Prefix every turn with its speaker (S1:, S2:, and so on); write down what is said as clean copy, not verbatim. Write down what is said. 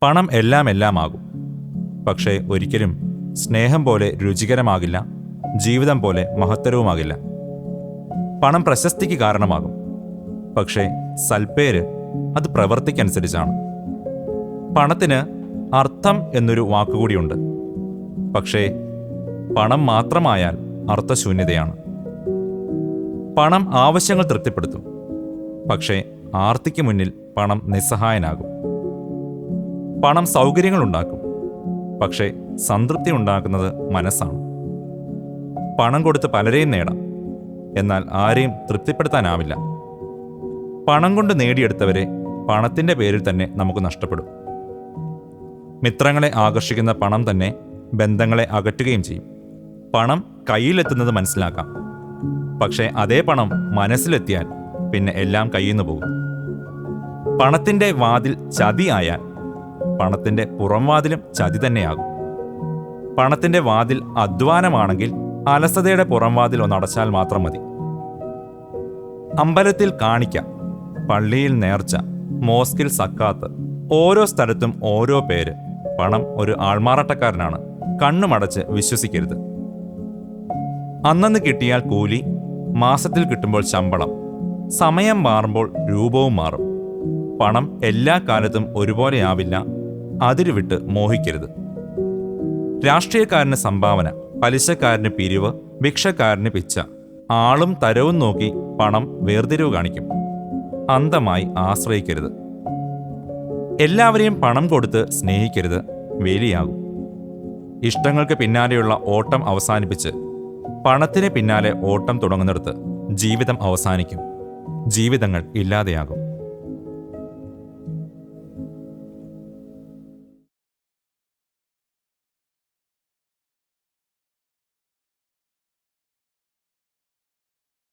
S1: പണം എല്ലാമാകും. പക്ഷേ ഒരിക്കലും സ്നേഹം പോലെ രുചികരമാകില്ല, ജീവിതം പോലെ മഹത്തരവുമാകില്ല. പണം പ്രശസ്തിക്ക് കാരണമാകും. പക്ഷേ സൽപ്പേര് അത് പ്രവൃത്തിക്കനുസരിച്ചാണ്. പണത്തിന് അർത്ഥം എന്നൊരു വാക്കുകൂടിയുണ്ട്. പക്ഷേ പണം മാത്രമായാൽ അർത്ഥശൂന്യതയാണ്. പണം ആവശ്യങ്ങൾ തൃപ്തിപ്പെടുത്തും. പക്ഷേ ആർത്തിക്ക് മുന്നിൽ പണം നിസ്സഹായനാകും. പണം സൗകര്യങ്ങളുണ്ടാക്കും. പക്ഷേ സംതൃപ്തി ഉണ്ടാക്കുന്നത് മനസ്സാണ്. പണം കൊടുത്ത് പലരെയും നേടാം, എന്നാൽ ആരെയും തൃപ്തിപ്പെടുത്താനാവില്ല. പണം കൊണ്ട് നേടിയെടുത്തവരെ പണത്തിൻ്റെ പേരിൽ തന്നെ നമുക്ക് നഷ്ടപ്പെടും. മിത്രങ്ങളെ ആകർഷിക്കുന്ന പണം തന്നെ ബന്ധങ്ങളെ അകറ്റുകയും ചെയ്യും. പണം കയ്യിലെത്തുന്നത് മനസ്സിലാക്കാം. പക്ഷേ അതേ പണം മനസ്സിലെത്തിയാൽ പിന്നെ എല്ലാം കയ്യിൽ നിന്ന് പോകും. പണത്തിൻ്റെ വാതിൽ ചതിയായാൽ പണത്തിൻ്റെ പുറംവാതിലും ചതി തന്നെയാകും. പണത്തിൻ്റെ വാതിൽ അധ്വാനമാണെങ്കിൽ അലസതയുടെ പുറംവാതിൽ ഒന്നടച്ചാൽ മാത്രം മതി. അമ്പലത്തിൽ കാണിക്ക, പള്ളിയിൽ നേർച്ച, മോസ്കിൽ സക്കാത്ത്, ഓരോ സ്ഥലത്തും ഓരോ പേര്. പണം ഒരു ആൾമാറാട്ടക്കാരനാണ്. കണ്ണുമടച്ച് വിശ്വസിക്കരുത്. അന്നന്ന് കിട്ടിയാൽ കൂലി, മാസത്തിൽ കിട്ടുമ്പോൾ ശമ്പളം, സമയം മാറുമ്പോൾ രൂപവും മാറും. പണം എല്ലാ കാലത്തും ഒരുപോലെയാവില്ല. അതിരുവിട്ട് മോഹിക്കരുത്. രാഷ്ട്രീയക്കാരന് സംഭാവന, പലിശക്കാരന് പിരിവ്, ഭിക്ഷക്കാരന് പിച്ച. ആളും തരവും നോക്കി പണം വേർതിരിവ് കാണിക്കും. അന്ധമായി ആശ്രയിക്കരുത്. എല്ലാവരെയും പണം കൊടുത്ത് സ്നേഹിക്കരുത്, വേലിയാകും. ഇഷ്ടങ്ങൾക്ക് പിന്നാലെയുള്ള ഓട്ടം അവസാനിപ്പിച്ച് പണത്തിന് പിന്നാലെ ഓട്ടം തുടങ്ങുന്നിടത്ത് ജീവിതം അവസാനിക്കും. ജീവിതങ്ങൾ ഇല്ലാതെയാകും.